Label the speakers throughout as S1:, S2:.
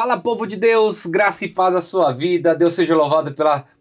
S1: Fala, povo de Deus, graça e paz à sua vida. Deus seja louvado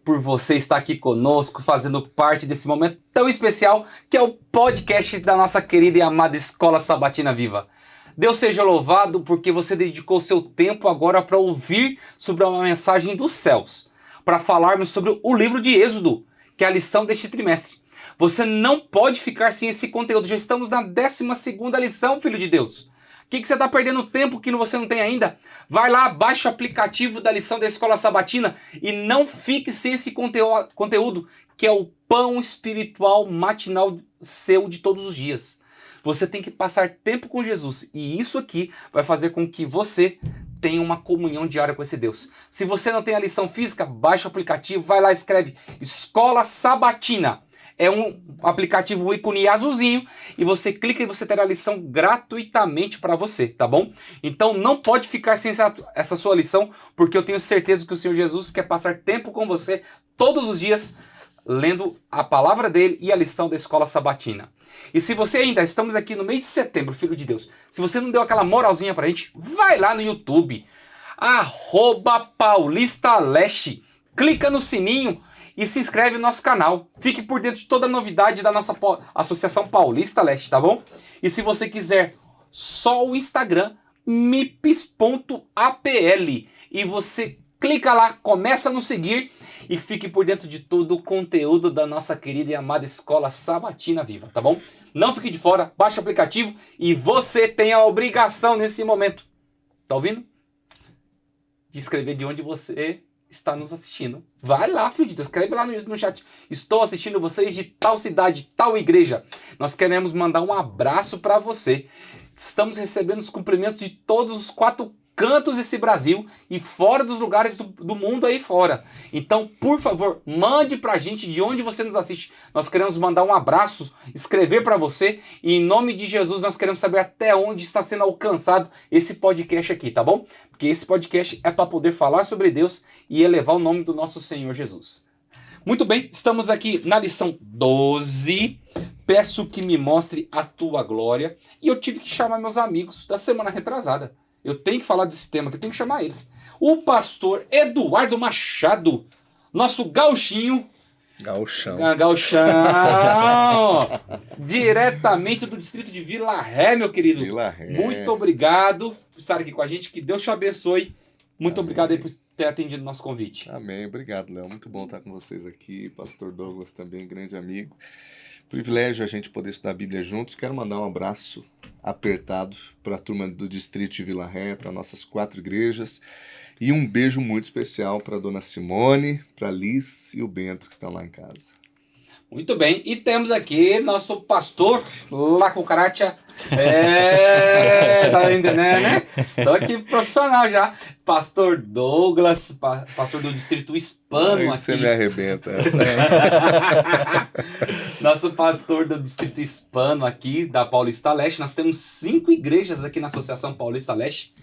S1: por você estar aqui conosco, fazendo parte desse momento tão especial que é o podcast da nossa querida e amada Escola Sabatina Viva. Deus seja louvado porque você dedicou seu tempo agora para ouvir sobre uma mensagem dos céus, para falarmos sobre o livro de Êxodo, que é a lição deste trimestre. Você não pode ficar sem esse conteúdo. Já estamos na 12ª lição, filho de Deus. O que você está perdendo tempo que você não tem ainda? Vai lá, baixa o aplicativo da lição da Escola Sabatina e não fique sem esse conteúdo, que é o pão espiritual matinal seu de todos os dias. Você tem que passar tempo com Jesus e isso aqui vai fazer com que você tenha uma comunhão diária com esse Deus. Se você não tem a lição física, baixa o aplicativo, vai lá, escreve Escola Sabatina. É um aplicativo ícone azulzinho e você clica e você terá a lição gratuitamente para você, tá bom? Então não pode ficar sem essa sua lição, porque eu tenho certeza que o Senhor Jesus quer passar tempo com você todos os dias, lendo a palavra dele e a lição da Escola Sabatina. E se você ainda, estamos aqui no mês de setembro, filho de Deus, se você não deu aquela moralzinha pra gente, vai lá no YouTube, @PaulistaLeste, clica no sininho e se inscreve no nosso canal. Fique por dentro de toda a novidade da nossa Associação Paulista Leste, tá bom? E se você quiser só o Instagram, mips.apl. E você clica lá, começa a nos seguir e fique por dentro de todo o conteúdo da nossa querida e amada Escola Sabatina Viva, tá bom? Não fique de fora, baixe o aplicativo e você tem a obrigação nesse momento, tá ouvindo? De escrever de onde você está nos assistindo. Vai lá, filho de Deus, escreve lá no chat. Estou assistindo vocês de tal cidade, tal igreja. Nós queremos mandar um abraço para você. Estamos recebendo os cumprimentos de todos os 4 cantos desse Brasil e fora dos lugares do mundo aí fora. Então, por favor, mande pra gente de onde você nos assiste. Nós queremos mandar um abraço, escrever para você e em nome de Jesus nós queremos saber até onde está sendo alcançado esse podcast aqui, tá bom? Porque esse podcast é para poder falar sobre Deus e elevar o nome do nosso Senhor Jesus. Muito bem, estamos aqui na lição 12. Peço que me mostre a tua glória. E eu tive que chamar meus amigos da semana retrasada. Eu tenho que falar desse tema, que eu tenho que chamar eles. O pastor Eduardo Machado, nosso gauchinho.
S2: Gauchão.
S1: Diretamente do distrito de Vila Ré, meu querido.
S2: Vila Ré.
S1: Muito obrigado por estar aqui com a gente. Que Deus te abençoe. Muito
S2: Amém.
S1: Obrigado aí por ter atendido o nosso convite.
S2: Amém. Obrigado, Léo. Muito bom estar com vocês aqui. Pastor Douglas também, grande amigo. Privilégio a gente poder estudar a Bíblia juntos. Quero mandar um abraço apertado para a turma do distrito de Vila Ré, para nossas 4 igrejas. E um beijo muito especial para a dona Simone, para a Liz e o Bento que estão lá em casa.
S1: Muito bem, e temos aqui nosso pastor La Cucaracha. Tá entendendo, né? Tô aqui profissional já. Pastor Douglas, pastor do Distrito Hispano aqui.
S2: Você me arrebenta.
S1: Nosso pastor do Distrito Hispano aqui, da Paulista Leste. Nós temos 5 igrejas aqui na Associação Paulista Leste,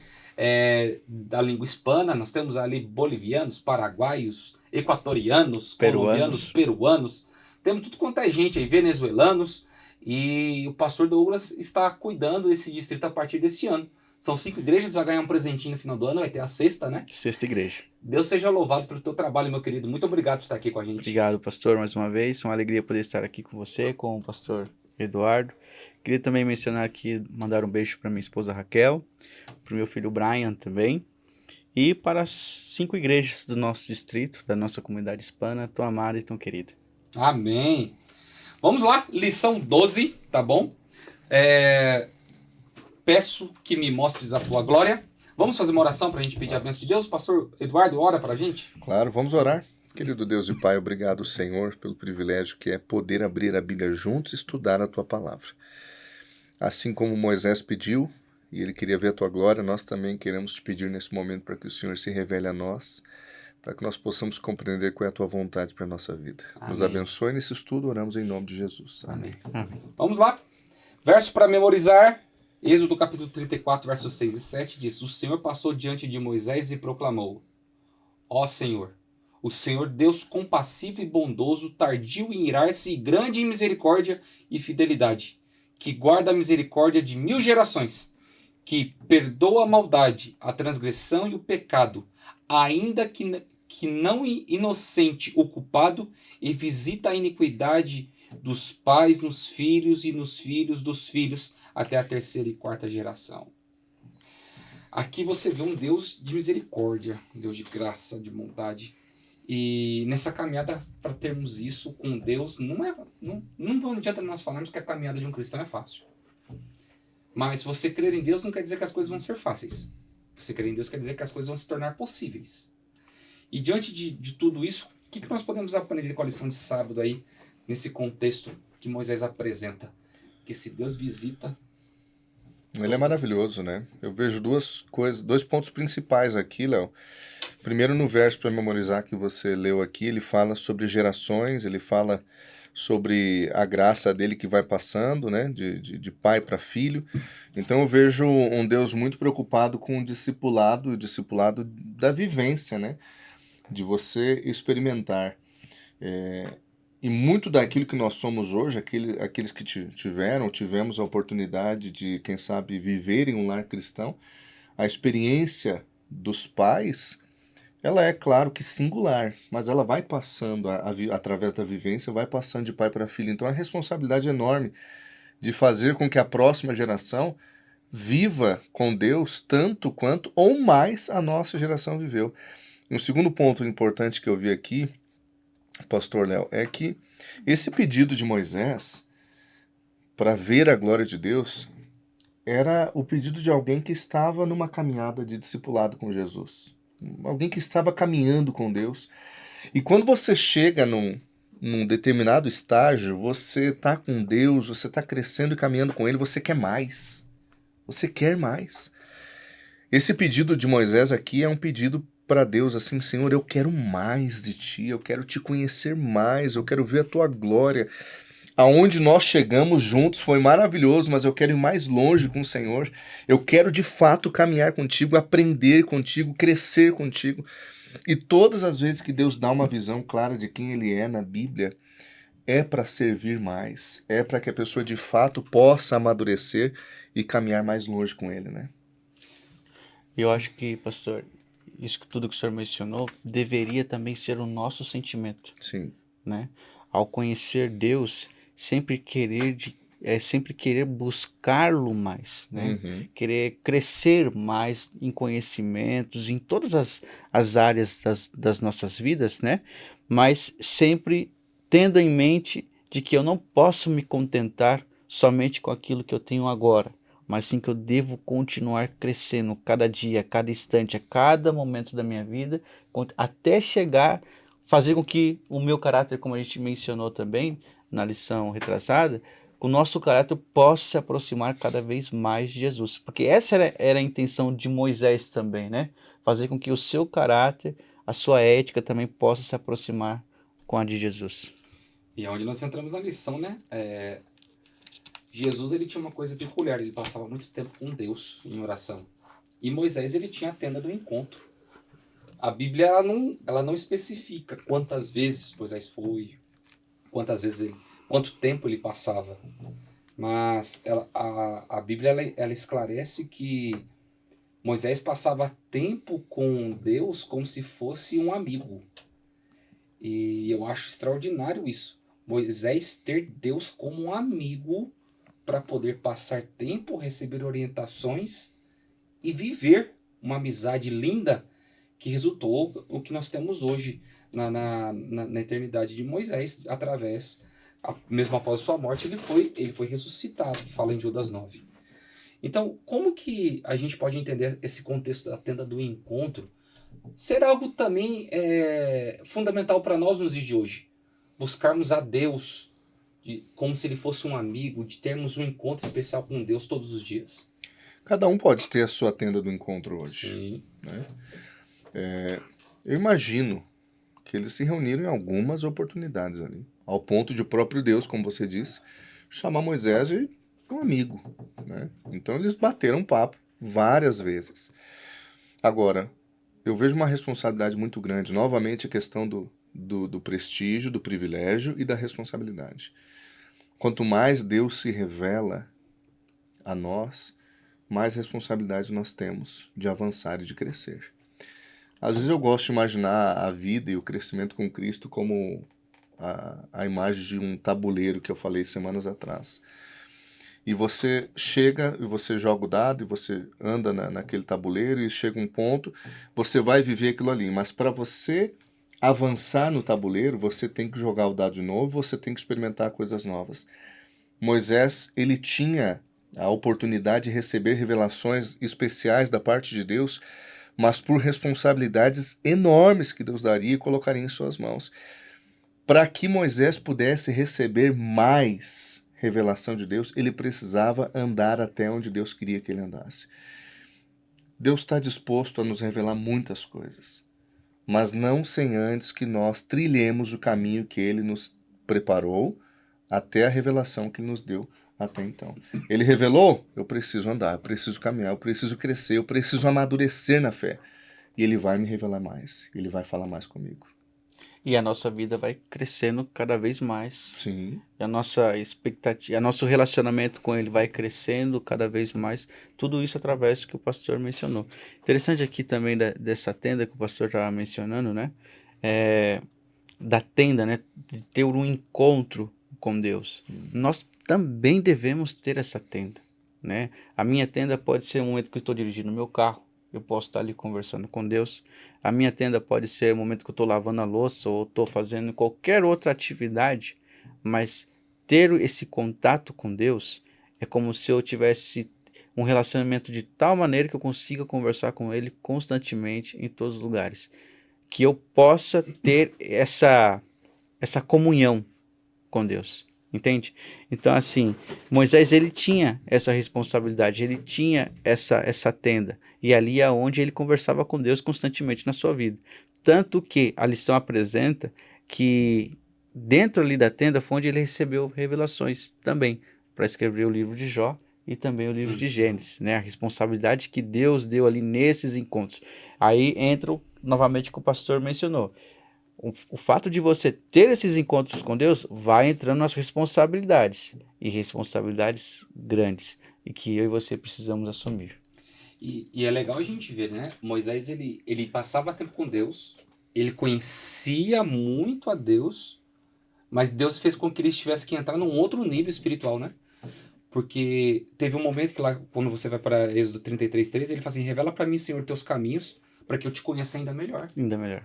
S1: da língua hispana. Nós temos ali bolivianos, paraguaios, equatorianos, colombianos, peruanos. Temos tudo quanto é gente aí, venezuelanos, e o pastor Douglas está cuidando desse distrito a partir deste ano. São 5 igrejas, vai ganhar um presentinho no final do ano, vai ter a 6ª, né?
S3: 6ª igreja.
S1: Deus seja louvado pelo teu trabalho, meu querido. Muito obrigado por estar aqui com a gente.
S3: Obrigado, pastor, mais uma vez. Uma alegria poder estar aqui com você, com o pastor Eduardo. Queria também mencionar aqui, mandar um beijo para minha esposa Raquel, para o meu filho Brian também, e para as 5 igrejas do nosso distrito, da nossa comunidade hispana, tão amada e tão querida.
S1: Amém. Vamos lá, lição 12, tá bom? Peço que me mostres a tua glória. Vamos fazer uma oração para a gente pedir a bênção de Deus? Pastor Eduardo, ora para a gente.
S2: Claro, vamos orar. Querido Deus e Pai, obrigado, Senhor, pelo privilégio que é poder abrir a Bíblia juntos e estudar a tua palavra. Assim como Moisés pediu, e ele queria ver a tua glória, nós também queremos te pedir nesse momento para que o Senhor se revele a nós, para que nós possamos compreender qual é a tua vontade para a nossa vida. Amém. Nos abençoe nesse estudo, oramos em nome de Jesus. Amém.
S1: Amém. Vamos lá. Verso para memorizar. Êxodo capítulo 34, versos 6 e 7 diz: O Senhor passou diante de Moisés e proclamou: Ó Senhor, o Senhor Deus compassivo e bondoso, tardio em irar-se e grande em misericórdia e fidelidade, que guarda a misericórdia de 1000 gerações, que perdoa a maldade, a transgressão e o pecado, ainda que não inocente o culpado, e visita a iniquidade dos pais nos filhos e nos filhos dos filhos, até a terceira e quarta geração. Aqui você vê um Deus de misericórdia, um Deus de graça, de bondade. E nessa caminhada, para termos isso com Deus, não adianta nós falarmos que a caminhada de um cristão é fácil. Mas você crer em Deus não quer dizer que as coisas vão ser fáceis. Você crer em Deus quer dizer que as coisas vão se tornar possíveis. E diante de tudo isso, o que nós podemos aprender com a lição de sábado aí, nesse contexto que Moisés apresenta? Que esse Deus visita.
S2: Ele é maravilhoso, né? Eu vejo dois pontos principais aqui, Léo. Primeiro, no verso para memorizar que você leu aqui, ele fala sobre gerações, ele fala sobre a graça dele que vai passando, né? De pai para filho. Então eu vejo um Deus muito preocupado com o discipulado da vivência, né? De você experimentar. E muito daquilo que nós somos hoje, aqueles que tivemos a oportunidade de, quem sabe, viver em um lar cristão, a experiência dos pais, ela é, claro, que singular, mas ela vai passando, através da vivência, vai passando de pai para filho. Então a responsabilidade é enorme de fazer com que a próxima geração viva com Deus tanto quanto ou mais a nossa geração viveu. Um segundo ponto importante que eu vi aqui, Pastor Léo, é que esse pedido de Moisés para ver a glória de Deus era o pedido de alguém que estava numa caminhada de discipulado com Jesus. Alguém que estava caminhando com Deus. E quando você chega num determinado estágio, você está com Deus, você está crescendo e caminhando com Ele, você quer mais. Você quer mais. Esse pedido de Moisés aqui é um pedido para Deus assim: Senhor, eu quero mais de Ti, eu quero Te conhecer mais, eu quero ver a Tua glória. Aonde nós chegamos juntos foi maravilhoso, mas eu quero ir mais longe com o Senhor. Eu quero de fato caminhar contigo, aprender contigo, crescer contigo. E todas as vezes que Deus dá uma visão clara de quem Ele é na Bíblia, é para servir mais, é para que a pessoa de fato possa amadurecer e caminhar mais longe com Ele, né?
S3: Eu acho que, pastor, isso tudo que o senhor mencionou deveria também ser o nosso sentimento,
S2: Sim.
S3: né? Ao conhecer Deus, sempre querer buscá-lo mais, né?
S2: Uhum.
S3: Querer crescer mais em conhecimentos, em todas as áreas das nossas vidas, né? Mas sempre tendo em mente de que eu não posso me contentar somente com aquilo que eu tenho agora, mas sim que eu devo continuar crescendo cada dia, cada instante, a cada momento da minha vida, até chegar, fazer com que o meu caráter, como a gente mencionou também na lição retrasada, o nosso caráter possa se aproximar cada vez mais de Jesus. Porque essa era a intenção de Moisés também, né? Fazer com que o seu caráter, a sua ética também possa se aproximar com a de Jesus.
S1: E é onde nós entramos na lição, né? Jesus, ele tinha uma coisa peculiar, ele passava muito tempo com Deus em oração. E Moisés, ele tinha a tenda do encontro. A Bíblia, ela não especifica quantas vezes Moisés foi, quanto tempo ele passava. Mas a Bíblia, ela esclarece que Moisés passava tempo com Deus como se fosse um amigo. E eu acho extraordinário isso. Moisés ter Deus como um amigo para poder passar tempo, receber orientações e viver uma amizade linda que resultou o que nós temos hoje na eternidade de Moisés, mesmo após sua morte, ele foi ressuscitado, que fala em Judas 9. Então, como que a gente pode entender esse contexto da tenda do encontro ser algo também fundamental para nós nos dias de hoje? Buscarmos a Deus como se ele fosse um amigo, de termos um encontro especial com Deus todos os dias.
S2: Cada um pode ter a sua tenda do encontro hoje.
S1: Sim.
S2: Né? Eu imagino que eles se reuniram em algumas oportunidades ali, ao ponto de o próprio Deus, como você disse, chamar Moisés de um amigo. Né? Então eles bateram papo várias vezes. Agora, eu vejo uma responsabilidade muito grande, novamente a questão do prestígio, do privilégio e da responsabilidade. Quanto mais Deus se revela a nós, mais responsabilidade nós temos de avançar e de crescer. Às vezes eu gosto de imaginar a vida e o crescimento com Cristo como a imagem de um tabuleiro que eu falei semanas atrás. E você chega, e você joga o dado, e você anda naquele tabuleiro, e chega um ponto, você vai viver aquilo ali. Mas para você avançar no tabuleiro, você tem que jogar o dado de novo, você tem que experimentar coisas novas. Moisés, ele tinha a oportunidade de receber revelações especiais da parte de Deus, mas por responsabilidades enormes que Deus daria e colocaria em suas mãos. Para que Moisés pudesse receber mais revelação de Deus, ele precisava andar até onde Deus queria que ele andasse. Deus está disposto a nos revelar muitas coisas, mas não sem antes que nós trilhemos o caminho que ele nos preparou até a revelação que ele nos deu até então. Ele revelou, eu preciso andar, eu preciso caminhar, eu preciso crescer, eu preciso amadurecer na fé. E ele vai me revelar mais, ele vai falar mais comigo.
S3: E a nossa vida vai crescendo cada vez mais.
S2: Sim.
S3: E a nossa expectativa, nosso relacionamento com ele vai crescendo cada vez mais. Tudo isso através do que o pastor mencionou. Interessante aqui também dessa tenda que o pastor estava mencionando, né? Da tenda, né? De ter um encontro com Deus. Nós também devemos ter essa tenda, né? A minha tenda pode ser um momento que eu estou dirigindo o meu carro. Eu posso estar ali conversando com Deus. A minha tenda pode ser o momento que eu estou lavando a louça ou estou fazendo qualquer outra atividade, mas ter esse contato com Deus é como se eu tivesse um relacionamento de tal maneira que eu consiga conversar com Ele constantemente em todos os lugares. Que eu possa ter essa comunhão com Deus. Entende? Então, assim, Moisés, ele tinha essa responsabilidade, ele tinha essa tenda, e ali é onde ele conversava com Deus constantemente na sua vida. Tanto que a lição apresenta que dentro ali da tenda foi onde ele recebeu revelações também, para escrever o livro de Jó e também o livro de Gênesis, né? A responsabilidade que Deus deu ali nesses encontros. Aí entra novamente o que o pastor mencionou. O fato de você ter esses encontros com Deus vai entrando nas responsabilidades, e responsabilidades grandes, e que eu e você precisamos assumir.
S1: E é legal a gente ver, né? Moisés, ele passava tempo com Deus, ele conhecia muito a Deus, mas Deus fez com que ele tivesse que entrar num outro nível espiritual, né? Porque teve um momento que lá, quando você vai para Êxodo 33:3, ele fala assim, revela para mim, Senhor, teus caminhos, para que eu te conheça ainda melhor.
S3: Ainda melhor.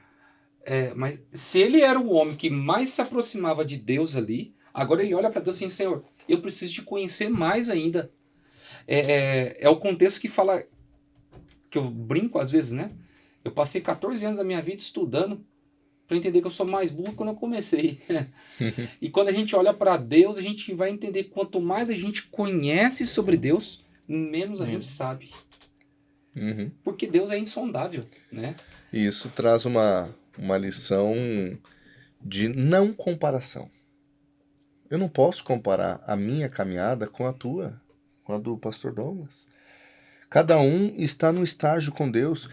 S1: Mas se ele era o homem que mais se aproximava de Deus ali, agora ele olha para Deus assim, Senhor, eu preciso te conhecer mais ainda. É o contexto que fala, que eu brinco às vezes, né? Eu passei 14 anos da minha vida estudando para entender que eu sou mais burro quando eu comecei. E quando a gente olha para Deus, a gente vai entender que quanto mais a gente conhece sobre Deus, menos a gente sabe.
S2: Uhum.
S1: Porque Deus é insondável, né?
S2: E isso traz uma lição de não comparação. Eu não posso comparar a minha caminhada com a tua, com a do pastor Douglas. Cada um está no estágio com Deus.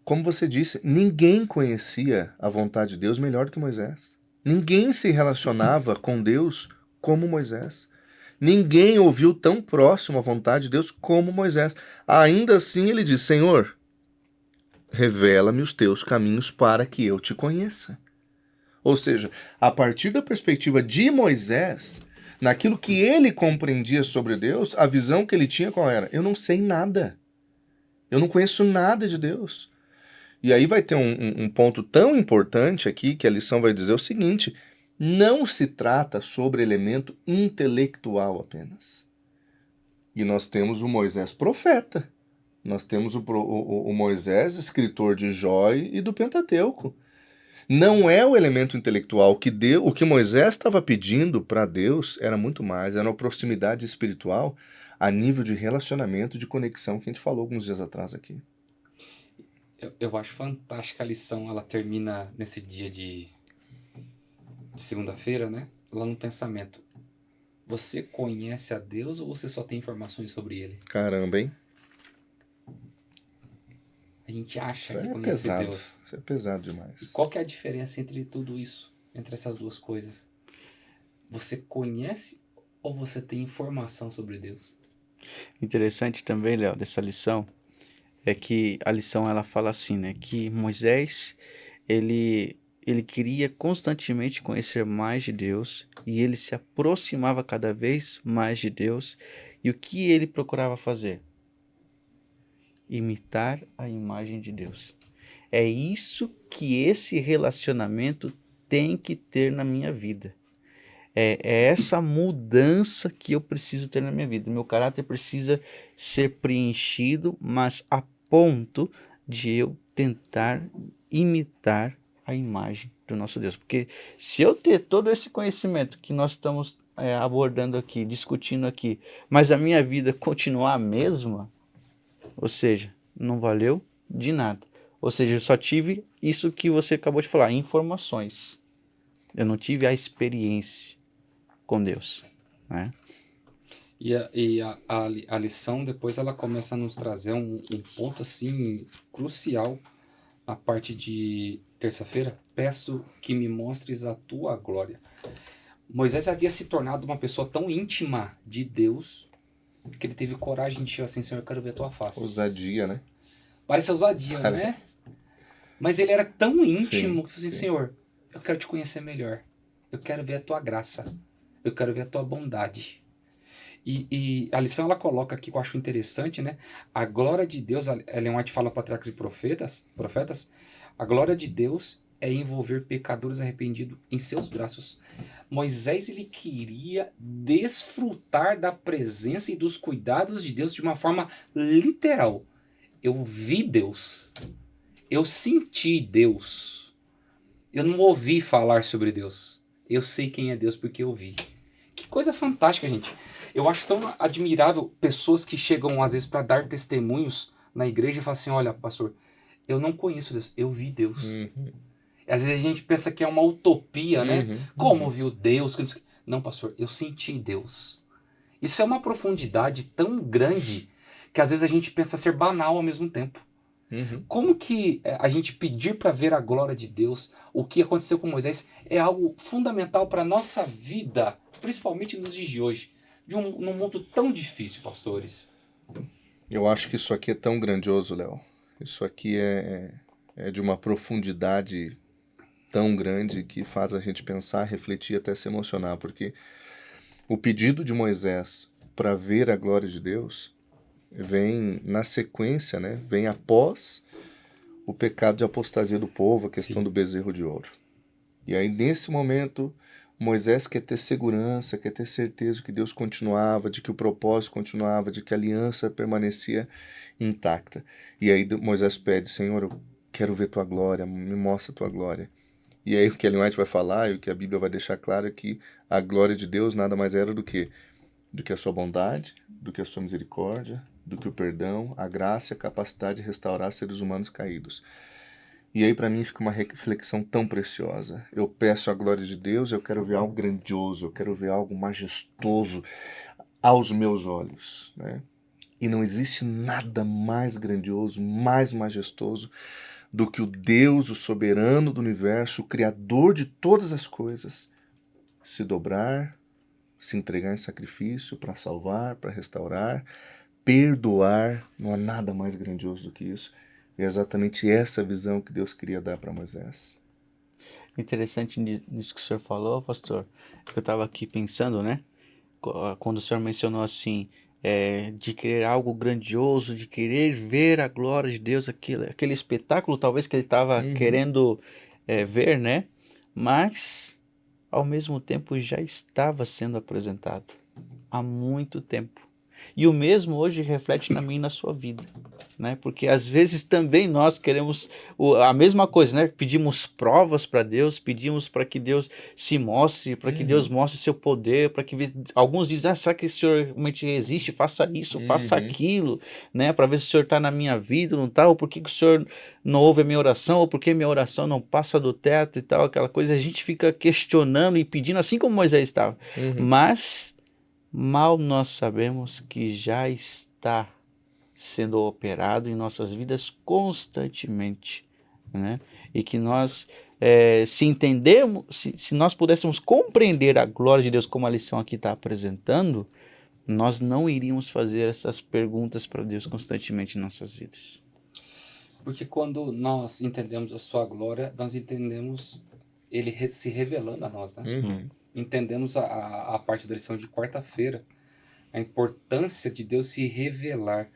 S2: Como você disse, ninguém conhecia a vontade de Deus melhor do que Moisés. Ninguém se relacionava com Deus como Moisés. Ninguém ouviu tão próximo a vontade de Deus como Moisés. Ainda assim ele diz, Senhor, revela-me os teus caminhos para que eu te conheça. Ou seja, a partir da perspectiva de Moisés, naquilo que ele compreendia sobre Deus, a visão que ele tinha qual era? Eu não sei nada. Eu não conheço nada de Deus. E aí vai ter um ponto tão importante aqui que a lição vai dizer o seguinte, não se trata sobre elemento intelectual apenas. E nós temos o Moisés profeta. Nós temos o Moisés, escritor de Jó e do Pentateuco. Não é o elemento intelectual que deu. O que Moisés estava pedindo para Deus era muito mais, era uma proximidade espiritual a nível de relacionamento, de conexão que a gente falou alguns dias atrás aqui.
S1: Eu acho fantástica a lição, ela termina nesse dia de segunda-feira, né? Lá no pensamento. Você conhece a Deus ou você só tem informações sobre Ele?
S2: Caramba, hein?
S1: A gente acha
S2: Isso
S1: que
S2: é
S1: conhece
S2: pesado.
S1: Deus.
S2: Isso é pesado
S1: E
S2: demais.
S1: qual que é a diferença entre tudo isso? Entre essas duas coisas? Você conhece ou você tem informação sobre Deus?
S3: Interessante também, Léo, dessa lição, é que a lição ela fala assim, né, que Moisés, ele queria constantemente conhecer mais de Deus e ele se aproximava cada vez mais de Deus. E o que ele procurava fazer? Imitar a imagem de Deus. É isso que esse relacionamento tem que ter na minha vida. É essa mudança que eu preciso ter na minha vida. Meu caráter precisa ser preenchido, mas a ponto de eu tentar imitar a imagem do nosso Deus. Porque se eu ter todo esse conhecimento que nós estamos abordando aqui, discutindo aqui, mas a minha vida continuar a mesma, ou seja, não valeu de nada. Ou seja, eu só tive isso que você acabou de falar, informações. Eu não tive a experiência com Deus, né?
S1: A lição depois ela começa a nos trazer um ponto assim crucial na parte de terça-feira. Peço que me mostres a tua glória. Moisés havia se tornado uma pessoa tão íntima de Deus que ele teve coragem de dizer assim: Senhor, eu quero ver a tua face.
S2: Ousadia, né?
S1: Parece ousadia, né? Mas ele era tão íntimo que falou assim:
S2: sim.
S1: Senhor, eu quero te conhecer melhor. Eu quero ver a tua graça. Eu quero ver a tua bondade. E a lição ela coloca aqui que eu acho interessante, né? A glória de Deus, Ellen White fala patriarcas e profetas, a glória de Deus é envolver pecadores arrependidos em seus braços. Moisés, ele queria desfrutar da presença e dos cuidados de Deus de uma forma literal. Eu vi Deus. Eu senti Deus. Eu não ouvi falar sobre Deus. Eu sei quem é Deus porque eu vi. Que coisa fantástica, gente. Eu acho tão admirável pessoas que chegam às vezes para dar testemunhos na igreja e falam assim: olha, pastor, eu não conheço Deus, eu vi Deus.
S2: Uhum.
S1: Às vezes a gente pensa que é uma utopia, né?
S2: Uhum.
S1: Como viu Deus? Não, pastor, eu senti Deus. Isso é uma profundidade tão grande que às vezes a gente pensa ser banal ao mesmo tempo.
S2: Uhum.
S1: Como que a gente pedir para ver a glória de Deus, o que aconteceu com Moisés, é algo fundamental para a nossa vida, principalmente nos dias de hoje, num mundo tão difícil, pastores.
S2: Eu acho que isso aqui é tão grandioso, Léo. Isso aqui é de uma profundidade tão grande que faz a gente pensar, refletir, até se emocionar, porque o pedido de Moisés para ver a glória de Deus vem na sequência, né? Vem após o pecado de apostasia do povo, a questão
S1: Sim.
S2: do bezerro de ouro. E aí, nesse momento, Moisés quer ter segurança, quer ter certeza que Deus continuava, de que o propósito continuava, de que a aliança permanecia intacta. E aí Moisés pede: Senhor, eu quero ver tua glória, me mostra tua glória. E aí o que Ellen White vai falar, e o que a Bíblia vai deixar claro, é que a glória de Deus nada mais era do que a sua bondade, do que a sua misericórdia, do que o perdão, a graça e a capacidade de restaurar seres humanos caídos. E aí para mim fica uma reflexão tão preciosa. Eu peço a glória de Deus, eu quero ver algo grandioso, eu quero ver algo majestoso aos meus olhos, né? E não existe nada mais grandioso, mais majestoso do que o Deus, o soberano do universo, o criador de todas as coisas, se dobrar, se entregar em sacrifício para salvar, para restaurar, perdoar. Não há nada mais grandioso do que isso. E é exatamente essa visão que Deus queria dar para Moisés.
S3: Interessante nisso que o senhor falou, pastor. Eu estava aqui pensando, né? Quando o senhor mencionou assim, de querer algo grandioso, de querer ver a glória de Deus, aquele espetáculo talvez que ele estava querendo ver, né? Mas, ao mesmo tempo, já estava sendo apresentado há muito tempo. E o mesmo hoje reflete na minha e na sua vida, né? Porque às vezes também nós queremos a mesma coisa, né? Pedimos provas para Deus, pedimos para que Deus se mostre, para que Deus mostre seu poder, para que alguns dizem: será que o Senhor realmente existe? Faça isso, faça aquilo, né? Para ver se o Senhor está na minha vida, não está? Ou por que o Senhor não ouve a minha oração? Ou por que minha oração não passa do teto e tal, aquela coisa. A gente fica questionando e pedindo, assim como Moisés estava. Mas mal nós sabemos que já está sendo operado em nossas vidas constantemente, né? E que nós, se entendemos, se nós pudéssemos compreender a glória de Deus como a lição aqui está apresentando, nós não iríamos fazer essas perguntas para Deus constantemente em nossas vidas.
S1: Porque quando nós entendemos a sua glória, nós entendemos ele se revelando a nós, né?
S2: Uhum.
S1: Entendemos a parte da lição de quarta-feira, a importância de Deus se revelar.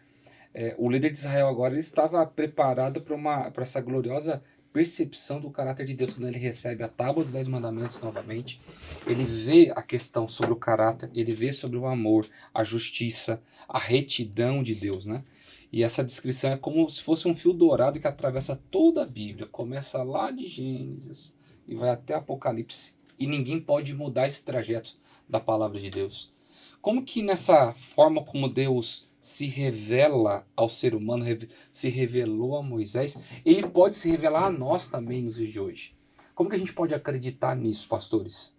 S1: O líder de Israel agora ele estava preparado para essa gloriosa percepção do caráter de Deus quando ele recebe a tábua dos 10 mandamentos novamente. Ele vê a questão sobre o caráter, ele vê sobre o amor, a justiça, a retidão de Deus, né? E essa descrição é como se fosse um fio dourado que atravessa toda a Bíblia, começa lá de Gênesis e vai até Apocalipse. E ninguém pode mudar esse trajeto da palavra de Deus. Como que nessa forma como Deus se revela ao ser humano, se revelou a Moisés, ele pode se revelar a nós também nos dias de hoje? Como que a gente pode acreditar nisso, pastores?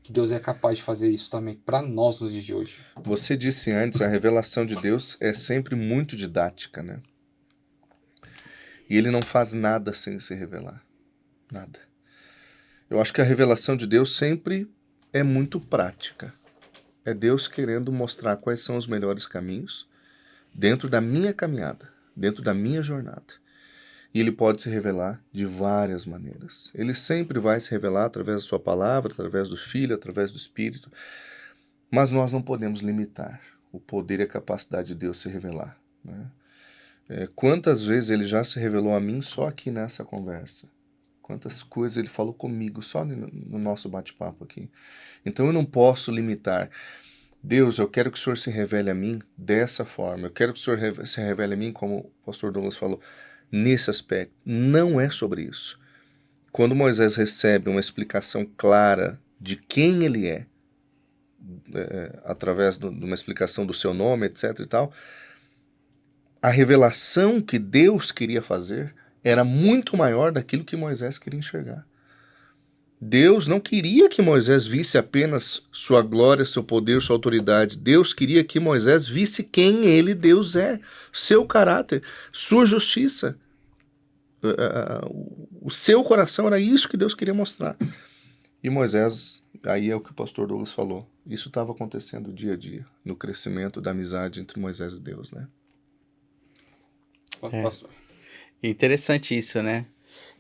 S1: Que Deus é capaz de fazer isso também para nós nos dias de hoje.
S2: Você disse antes, a revelação de Deus é sempre muito didática, né? E ele não faz nada sem se revelar. Nada. Eu acho que a revelação de Deus sempre é muito prática. É Deus querendo mostrar quais são os melhores caminhos dentro da minha caminhada, dentro da minha jornada. E ele pode se revelar de várias maneiras. Ele sempre vai se revelar através da sua palavra, através do Filho, através do Espírito. Mas nós não podemos limitar o poder e a capacidade de Deus se revelar, né? Quantas vezes ele já se revelou a mim só aqui nessa conversa? Quantas coisas ele falou comigo só no nosso bate-papo aqui? Então eu não posso limitar. Deus, eu quero que o Senhor se revele a mim dessa forma. Eu quero que o Senhor se revele a mim, como o pastor Douglas falou, nesse aspecto. Não é sobre isso. Quando Moisés recebe uma explicação clara de quem ele é, através de uma explicação do seu nome, etc. e tal, a revelação que Deus queria fazer era muito maior daquilo que Moisés queria enxergar. Deus não queria que Moisés visse apenas sua glória, seu poder, sua autoridade. Deus queria que Moisés visse quem ele, Deus, é, seu caráter, sua justiça. O seu coração era isso que Deus queria mostrar. E Moisés, aí é o que o pastor Douglas falou, isso estava acontecendo dia a dia, no crescimento da amizade entre Moisés e Deus, né?
S1: Pastor.
S3: Interessante isso, né?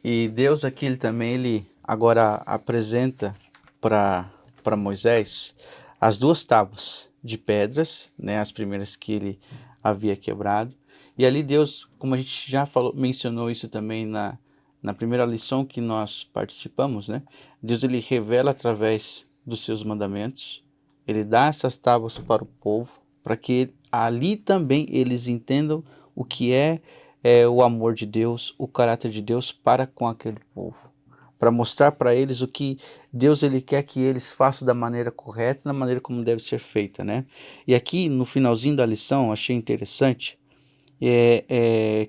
S3: E Deus aqui ele agora apresenta para Moisés as duas tábuas de pedras, né? As primeiras que ele havia quebrado. E ali Deus, como a gente já mencionou isso também na primeira lição que nós participamos, né? Deus ele revela através dos seus mandamentos, ele dá essas tábuas para o povo, para que ali também eles entendam o que é o amor de Deus, o caráter de Deus para com aquele povo, para mostrar para eles o que Deus ele quer que eles façam da maneira correta, da maneira como deve ser feita, né? E aqui no finalzinho da lição, achei interessante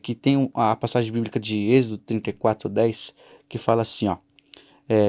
S3: que tem a passagem bíblica de Êxodo 34:10, que fala assim, ó,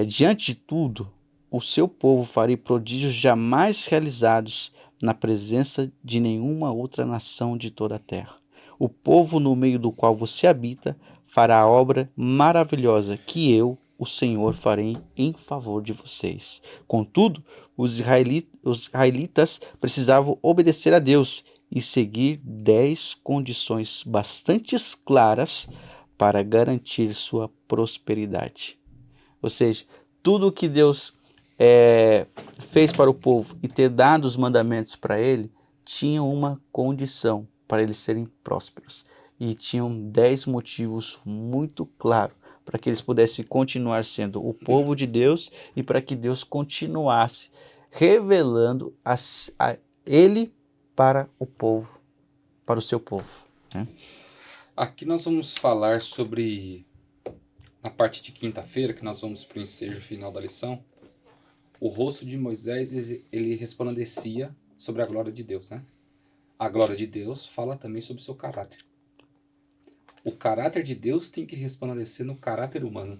S3: diante de tudo, o seu povo farei prodígios jamais realizados na presença de nenhuma outra nação de toda a terra. O povo no meio do qual você habita fará a obra maravilhosa que eu, o Senhor, farei em favor de vocês. Contudo, os israelitas precisavam obedecer a Deus e seguir 10 condições bastante claras para garantir sua prosperidade. Ou seja, tudo o que Deus fez para o povo e ter dado os mandamentos para ele, tinha uma condição para eles serem prósperos. E tinham 10 motivos muito claros para que eles pudessem continuar sendo o povo de Deus e para que Deus continuasse revelando a ele para o povo, para o seu povo, né?
S1: Aqui nós vamos falar sobre, na parte de quinta-feira, que nós vamos para o ensejo final da lição, o rosto de Moisés, ele resplandecia sobre a glória de Deus, né? A glória de Deus fala também sobre o seu caráter. O caráter de Deus tem que resplandecer no caráter humano.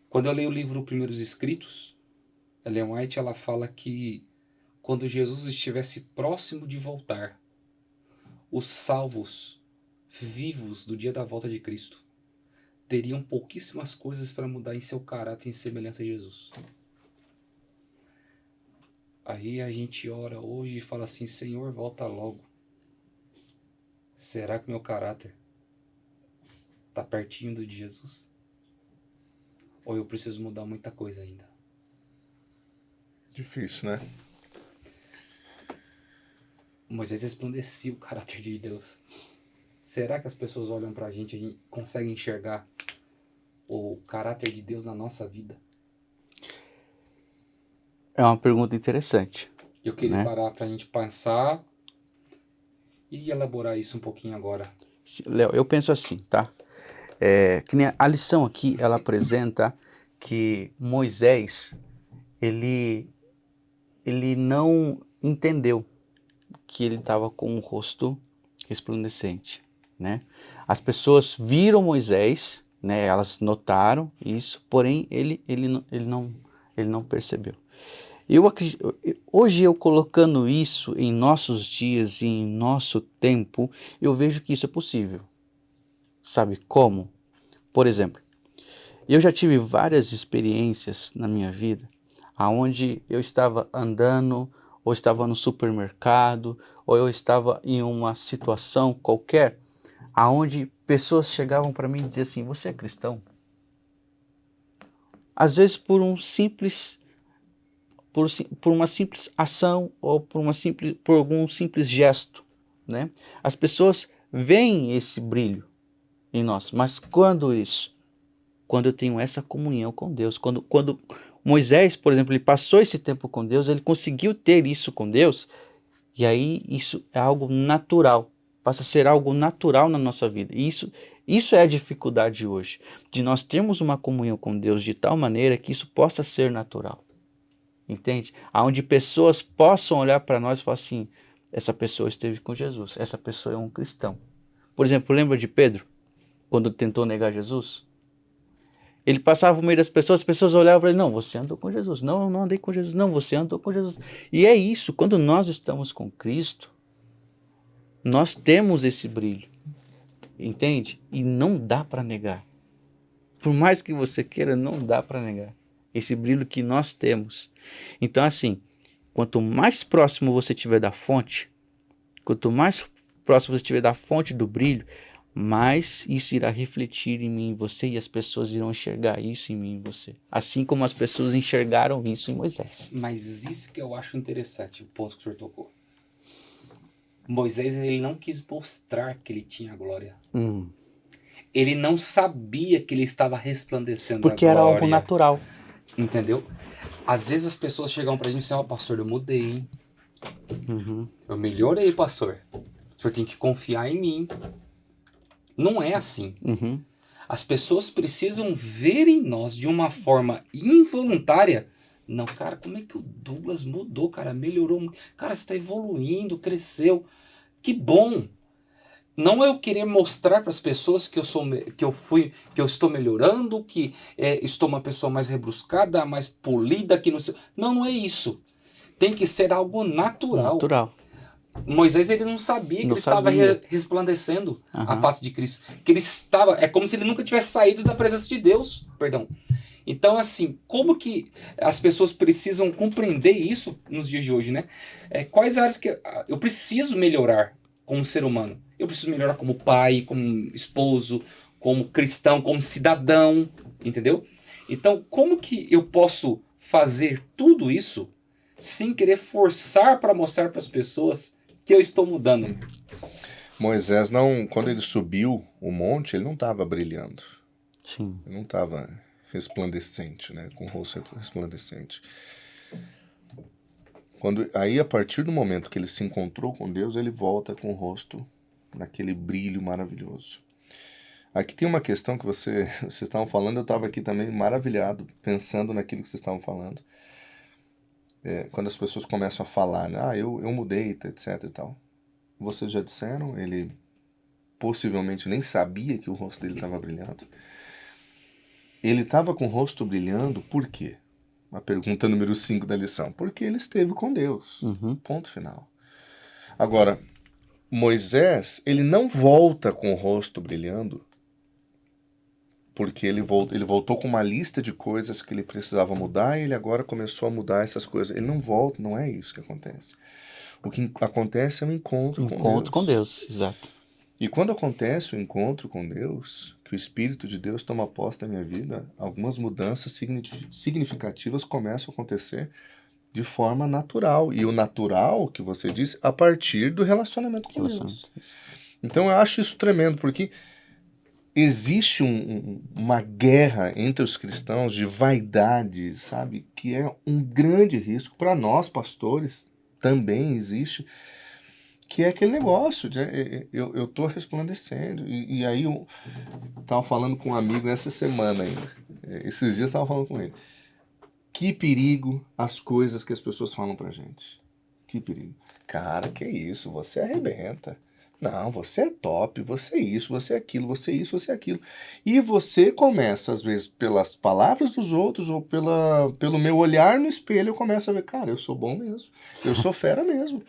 S1: Quando eu leio o livro Primeiros Escritos, Ellen White ela fala que quando Jesus estivesse próximo de voltar, os salvos vivos do dia da volta de Cristo teriam pouquíssimas coisas para mudar em seu caráter em semelhança a Jesus. Aí a gente ora hoje e fala assim, Senhor, volta logo. Será que meu caráter tá pertinho do de Jesus? Ou eu preciso mudar muita coisa ainda?
S2: Difícil, né?
S1: Moisés resplandecia o caráter de Deus. Será que as pessoas olham pra gente e a gente consegue enxergar o caráter de Deus na nossa vida?
S3: É uma pergunta interessante.
S1: Eu queria
S3: Né?
S1: parar pra gente pensar e elaborar isso um pouquinho agora.
S3: Léo, eu penso assim, tá? Que nem a lição aqui, ela apresenta que Moisés, ele não entendeu que ele estava com um rosto resplandecente, né? As pessoas viram Moisés, né? Elas notaram isso, porém ele não percebeu. Hoje eu colocando isso em nossos dias e em nosso tempo, eu vejo que isso é possível. Sabe como? Por exemplo, eu já tive várias experiências na minha vida aonde eu estava andando, ou estava no supermercado, ou eu estava em uma situação qualquer, aonde pessoas chegavam para mim e diziam assim: você é cristão? Às vezes por uma simples ação ou por algum simples gesto, né? As pessoas veem esse brilho em nós, mas quando isso? Quando eu tenho essa comunhão com Deus, quando Moisés, por exemplo, ele passou esse tempo com Deus, ele conseguiu ter isso com Deus, e aí isso é algo natural, passa a ser algo natural na nossa vida. E isso é a dificuldade hoje, de nós termos uma comunhão com Deus de tal maneira que isso possa ser natural. Entende? Onde pessoas possam olhar para nós e falar assim: essa pessoa esteve com Jesus, essa pessoa é um cristão. Por exemplo, lembra de Pedro, quando tentou negar Jesus? Ele passava no meio das pessoas, as pessoas olhavam e falavam: não, você andou com Jesus. Não, eu não andei com Jesus. Não, você andou com Jesus. E é isso, quando nós estamos com Cristo, nós temos esse brilho, entende? E não dá para negar. Por mais que você queira, não dá para negar esse brilho que nós temos. Então, assim, quanto mais próximo você estiver da fonte, quanto mais próximo você estiver da fonte do brilho, mais isso irá refletir em mim e você, e as pessoas irão enxergar isso em mim e você. Assim como as pessoas enxergaram isso em Moisés.
S1: Mas isso que eu acho interessante, o ponto que o senhor tocou. Moisés, ele não quis mostrar que ele tinha glória. Ele não sabia que ele estava resplandecendo
S3: Porque
S1: a
S3: era
S1: glória.
S3: algo natural.
S1: Entendeu? Às vezes as pessoas chegam pra gente e dizem: ó, pastor, eu mudei, hein? Eu melhorei, pastor. O senhor tem que confiar em mim. Não é assim. As pessoas precisam ver em nós de uma forma involuntária. Não, cara, como é que o Douglas mudou, cara? Melhorou muito. Cara, você está evoluindo, cresceu. Que bom! Não é eu querer mostrar para as pessoas que eu estou melhorando, que estou uma pessoa mais rebruscada, mais polida, que não sei. Não, não é isso. Tem que ser algo natural.
S3: Natural.
S1: Moisés, ele não sabia que ele estava resplandecendo a face de Cristo. Que ele estava, é como se ele nunca tivesse saído da presença de Deus. Perdão. Então, assim, como que as pessoas precisam compreender isso nos dias de hoje, né? Quais áreas que eu preciso melhorar como ser humano? Eu preciso melhorar como pai, como esposo, como cristão, como cidadão, entendeu? Então, como que eu posso fazer tudo isso sem querer forçar para mostrar para as pessoas que eu estou mudando?
S2: Moisés não, quando ele subiu o monte, ele não estava brilhando.
S3: Sim.
S2: Ele não estava resplandecente, né, com o rosto resplandecente. Aí, a partir do momento que ele se encontrou com Deus, ele volta com o rosto naquele brilho maravilhoso. Aqui tem uma questão que vocês estavam falando, eu estava aqui também maravilhado, pensando naquilo que vocês estavam falando. Quando as pessoas começam a falar, né, eu mudei, etc e tal. Vocês já disseram, ele possivelmente nem sabia que o rosto dele estava brilhando. Ele estava com o rosto brilhando por quê? A pergunta número 5 da lição. Porque ele esteve com Deus. Ponto final. Agora, Moisés, ele não volta com o rosto brilhando Porque ele voltou com uma lista de coisas que ele precisava mudar e ele agora começou a mudar essas coisas. Ele não volta, não é isso que acontece. O que acontece é um encontro com Deus.
S3: Encontro com Deus, exato.
S2: E quando acontece o encontro com Deus, que o Espírito de Deus toma posse da minha vida, algumas mudanças significativas começam a acontecer de forma natural. E o natural, que você disse, a partir do relacionamento com Deus. Então eu acho isso tremendo, porque existe uma guerra entre os cristãos de vaidade, sabe? Que é um grande risco. Para nós, pastores, também existe. Que é aquele negócio, eu tô resplandecendo. E aí eu tava falando com um amigo essa semana ainda. Esses dias eu tava falando com ele. Que perigo as coisas que as pessoas falam pra gente. Que perigo. Cara, que isso, você arrebenta. Não, você é top, você é isso, você é aquilo, você é isso, você é aquilo. E você começa, às vezes, pelas palavras dos outros ou pelo meu olhar no espelho, eu começo a ver, cara, eu sou bom mesmo. Eu sou fera mesmo.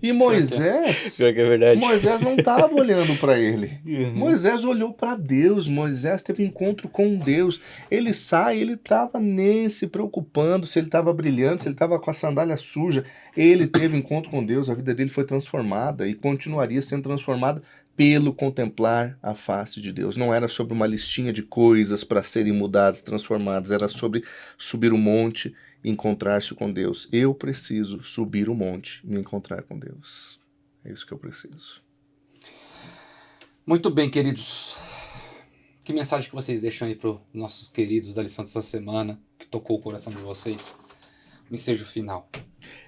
S2: E Moisés,
S3: Pior que é verdade.
S2: Moisés não estava olhando para ele.
S3: Uhum.
S2: Moisés olhou para Deus. Moisés teve um encontro com Deus. Ele sai, ele estava nem se preocupando se ele estava brilhando, se ele estava com a sandália suja. Ele teve encontro com Deus, a vida dele foi transformada e continuaria sendo transformada pelo contemplar a face de Deus. Não era sobre uma listinha de coisas para serem mudadas, transformadas. Era sobre subir o monte, encontrar-se com Deus. Eu preciso subir o monte e me encontrar com Deus. É isso que eu preciso.
S1: Muito bem, queridos. Que mensagem que vocês deixam aí para os nossos queridos da lição dessa semana, que tocou o coração de vocês? Um ensejo final.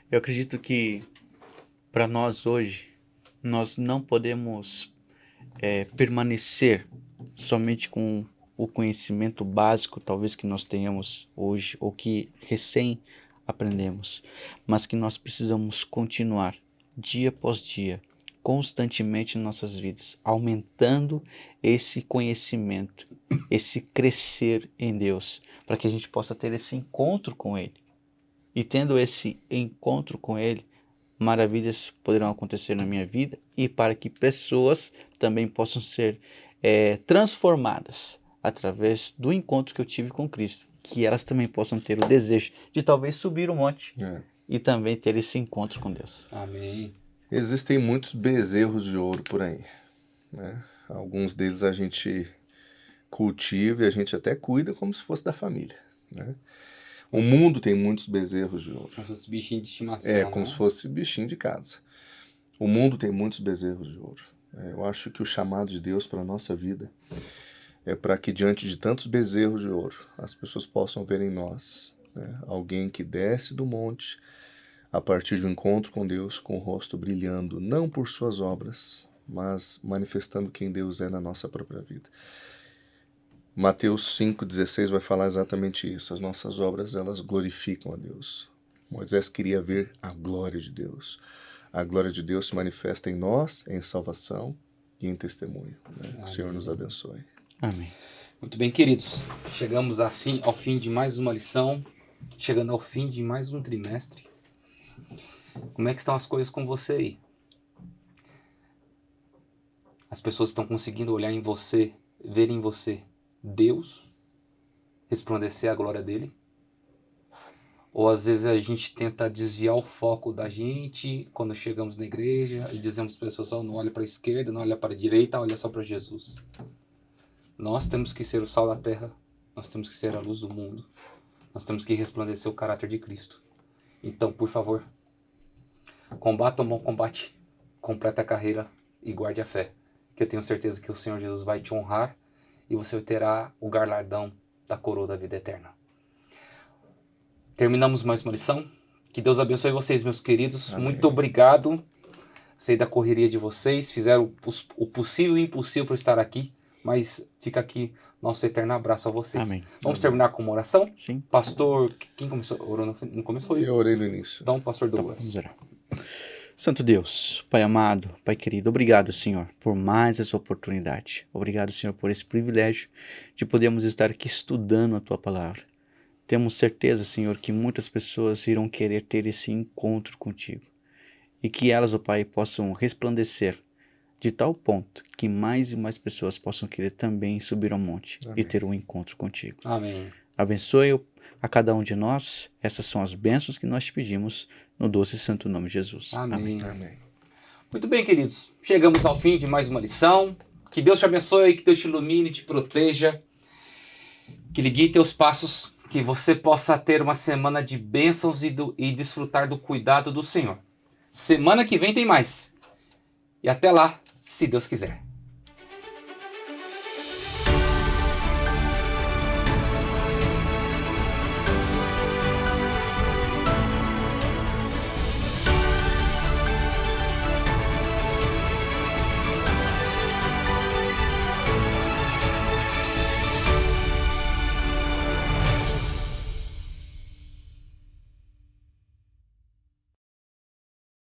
S3: Eu acredito que para nós hoje, nós não podemos permanecer somente com o conhecimento básico, talvez que nós tenhamos hoje, ou que recém aprendemos, mas que nós precisamos continuar, dia após dia, constantemente em nossas vidas, aumentando esse conhecimento, esse crescer em Deus, para que a gente possa ter esse encontro com Ele. E tendo esse encontro com Ele, maravilhas poderão acontecer na minha vida e para que pessoas também possam ser transformadas através do encontro que eu tive com Cristo, que elas também possam ter o desejo de talvez subir o monte e também ter esse encontro com Deus.
S1: Amém.
S2: Existem muitos bezerros de ouro por aí, né? Alguns deles a gente cultiva e a gente até cuida como se fosse da família, né? O mundo tem muitos bezerros de ouro.
S1: Como se fosse bichinho de estimação.
S2: Como se fosse bichinho de casa. O mundo tem muitos bezerros de ouro. Eu acho que o chamado de Deus para a nossa vida é para que diante de tantos bezerros de ouro, as pessoas possam ver em nós, né, alguém que desce do monte a partir de um encontro com Deus, com o rosto brilhando, não por suas obras, mas manifestando quem Deus é na nossa própria vida. Mateus 5,16 vai falar exatamente isso. As nossas obras, elas glorificam a Deus. Moisés queria ver a glória de Deus. A glória de Deus se manifesta em nós, em salvação e em testemunho, né? O Senhor nos abençoe.
S3: Amém.
S1: Muito bem, queridos. Chegamos ao fim de mais uma lição, chegando ao fim de mais um trimestre. Como é que estão as coisas com você aí? As pessoas estão conseguindo olhar em você, ver em você Deus, resplandecer a glória dele? Ou às vezes a gente tenta desviar o foco da gente quando chegamos na igreja e dizemos para as pessoas, não olha para a esquerda, não olha para a direita, olha só para Jesus. Nós temos que ser o sal da terra, nós temos que ser a luz do mundo, nós temos que resplandecer o caráter de Cristo. Então, por favor, combata o bom combate, completa a carreira e guarde a fé, que eu tenho certeza que o Senhor Jesus vai te honrar e você terá o galardão da coroa da vida eterna. Terminamos mais uma lição. Que Deus abençoe vocês, meus queridos.
S2: Amém.
S1: Muito obrigado. Sei da correria de vocês, fizeram o possível e o impossível para estar aqui, mas fica aqui nosso eterno abraço a vocês.
S3: Amém.
S1: Vamos terminar com uma oração?
S3: Sim.
S1: Pastor, quem começou? Orou no começo foi
S2: Eu orei no início.
S1: Então, pastor Douglas.
S3: Vamos orar. Santo Deus, Pai amado, Pai querido, obrigado, Senhor, por mais essa oportunidade. Obrigado, Senhor, por esse privilégio de podermos estar aqui estudando a Tua Palavra. Temos certeza, Senhor, que muitas pessoas irão querer ter esse encontro contigo e que elas, ó Pai, possam resplandecer de tal ponto que mais e mais pessoas possam querer também subir ao monte e
S2: Amém.
S3: ter um encontro contigo.
S1: Amém.
S3: Abençoe a cada um de nós. Essas são as bênçãos que nós te pedimos no doce e santo nome de Jesus.
S1: Amém.
S2: Amém.
S1: Muito bem, queridos. Chegamos ao fim de mais uma lição. Que Deus te abençoe, que Deus te ilumine, te proteja. Que Ele guie teus passos. Que você possa ter uma semana de bênçãos e desfrutar do cuidado do Senhor. Semana que vem tem mais. E até lá, se Deus quiser.